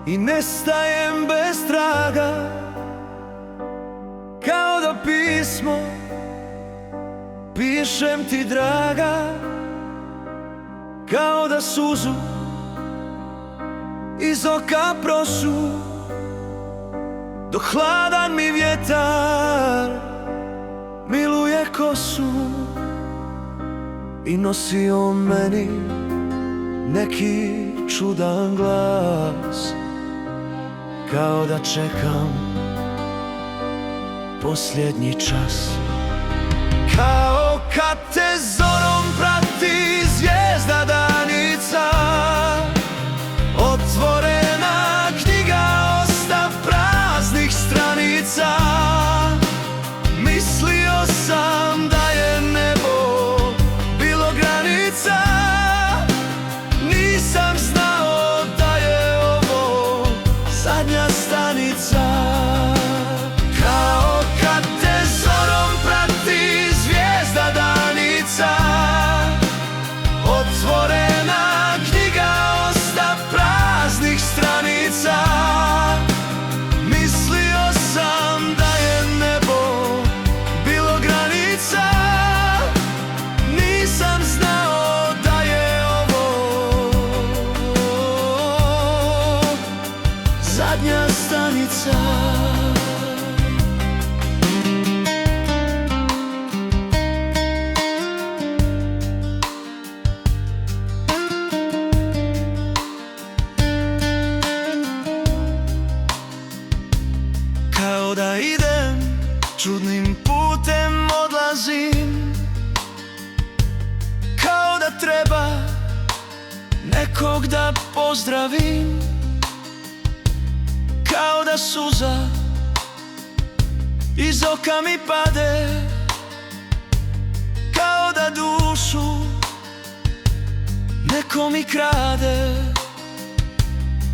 i nestajem bez traga, kao da pismo pišem ti, draga, kao da suzu iz oka prosu, dok hladan mi vjetar miluje kosu i nosi o meni neki čudan glas, kao da čekam posljednji čas. Kao kad te zorom prati zvijezda danica, otvorena knjiga, ostav praznih stranica. Mislio sam da je nebo bilo granica, nisam znao da je ovo zadnja stanica. Kao kad te zorom prati zvijezda danica, otvorena knjiga, ostav praznih stranica. Mislio sam da je nebo bilo granica, nisam znao da je ovo zadnja stanica. Kao da idem, čudnim putem odlazim, kao da treba nekog da pozdravim, kao da suza iz oka mi pade, kao da dušu neko mi krade.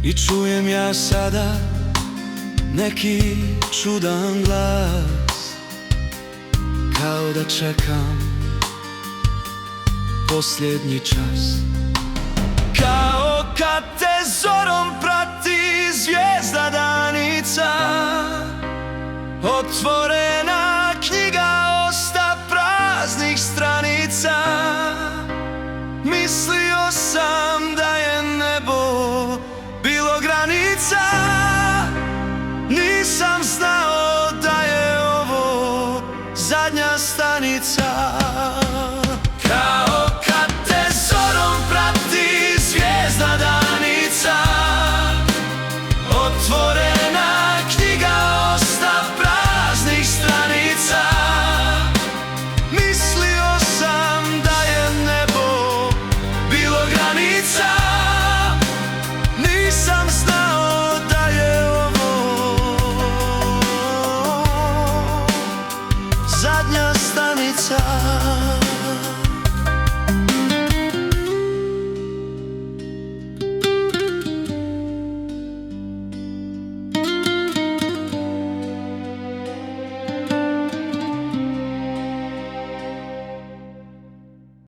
I čujem ja sada neki čudan glas, kao da čekam posljednji čas. Kao kad te